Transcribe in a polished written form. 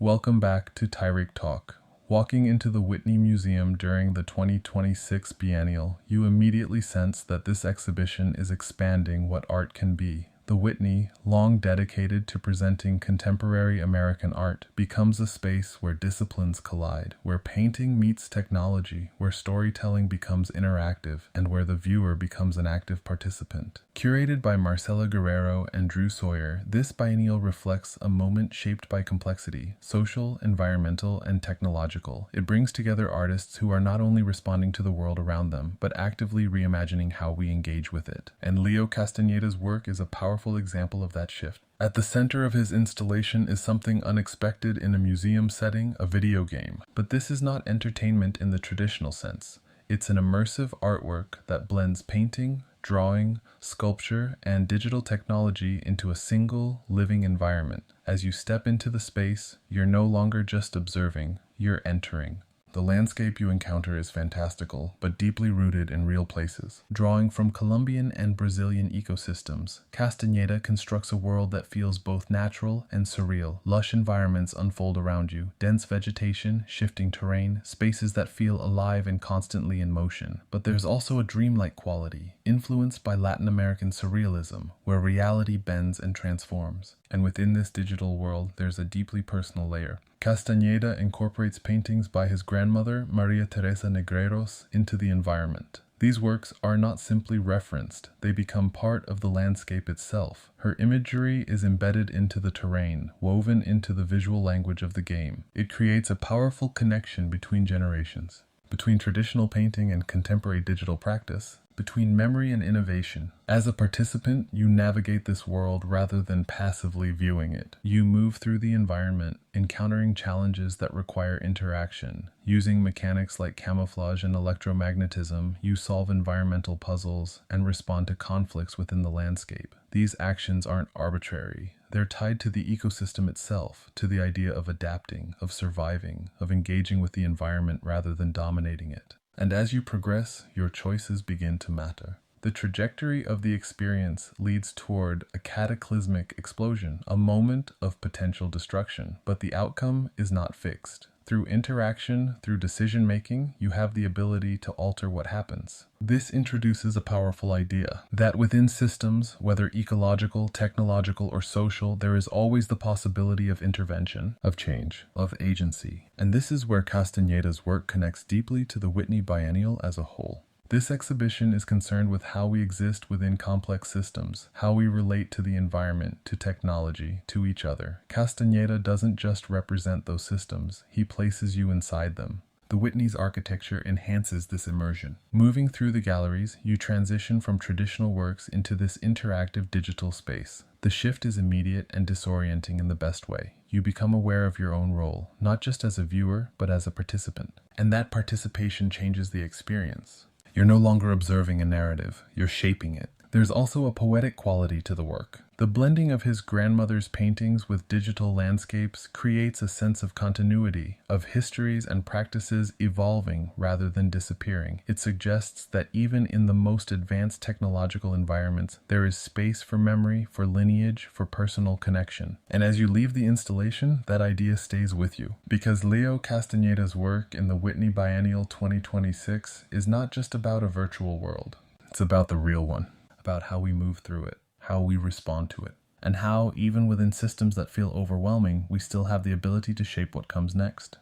Welcome back to Tarik Talk. Walking into the Whitney Museum during the 2026 Biennial, you immediately sense that this exhibition is expanding what art can be. The Whitney, long dedicated to presenting contemporary American art, becomes a space where disciplines collide, where painting meets technology, where storytelling becomes interactive, and where the viewer becomes an active participant. Curated by Marcela Guerrero and Drew Sawyer, this biennial reflects a moment shaped by complexity, social, environmental, and technological. It brings together artists who are not only responding to the world around them, but actively reimagining how we engage with it. And Leo Castañeda's work is a powerful example of that shift. At the center of his installation is something unexpected in a museum setting, a video game. But this is not entertainment in the traditional sense. It's an immersive artwork that blends painting, drawing, sculpture, and digital technology into a single, living environment. As you step into the space, you're no longer just observing, you're entering. The landscape you encounter is fantastical, but deeply rooted in real places. Drawing from Colombian and Brazilian ecosystems, Castañeda constructs a world that feels both natural and surreal. Lush environments unfold around you, dense vegetation, shifting terrain, spaces that feel alive and constantly in motion. But there's also a dreamlike quality, influenced by Latin American surrealism, where reality bends and transforms. And within this digital world, there's a deeply personal layer. Castañeda incorporates paintings by his grandmother, Maria Teresa Negreiros, into the environment. These works are not simply referenced, they become part of the landscape itself. Her imagery is embedded into the terrain, woven into the visual language of the game. It creates a powerful connection between generations, between traditional painting and contemporary digital practice, between memory and innovation. As a participant, you navigate this world rather than passively viewing it. You move through the environment, encountering challenges that require interaction. Using mechanics like camouflage and electromagnetism, you solve environmental puzzles and respond to conflicts within the landscape. These actions aren't arbitrary. They're tied to the ecosystem itself, to the idea of adapting, of surviving, of engaging with the environment rather than dominating it. And as you progress, your choices begin to matter. The trajectory of the experience leads toward a cataclysmic explosion, a moment of potential destruction, but the outcome is not fixed. Through interaction, through decision-making, you have the ability to alter what happens. This introduces a powerful idea, that within systems, whether ecological, technological, or social, there is always the possibility of intervention, of change, of agency. And this is where Castañeda's work connects deeply to the Whitney Biennial as a whole. This exhibition is concerned with how we exist within complex systems, how we relate to the environment, to technology, to each other. Castañeda doesn't just represent those systems, he places you inside them. The Whitney's architecture enhances this immersion. Moving through the galleries, you transition from traditional works into this interactive digital space. The shift is immediate and disorienting in the best way. You become aware of your own role, not just as a viewer, but as a participant. And that participation changes the experience. You're no longer observing a narrative, you're shaping it. There's also a poetic quality to the work. The blending of his grandmother's paintings with digital landscapes creates a sense of continuity, of histories and practices evolving rather than disappearing. It suggests that even in the most advanced technological environments, there is space for memory, for lineage, for personal connection. And as you leave the installation, that idea stays with you. Because Leo Castañeda's work in the Whitney Biennial 2026 is not just about a virtual world. It's about the real one, about how we move through it, how we respond to it, and how, even within systems that feel overwhelming, we still have the ability to shape what comes next.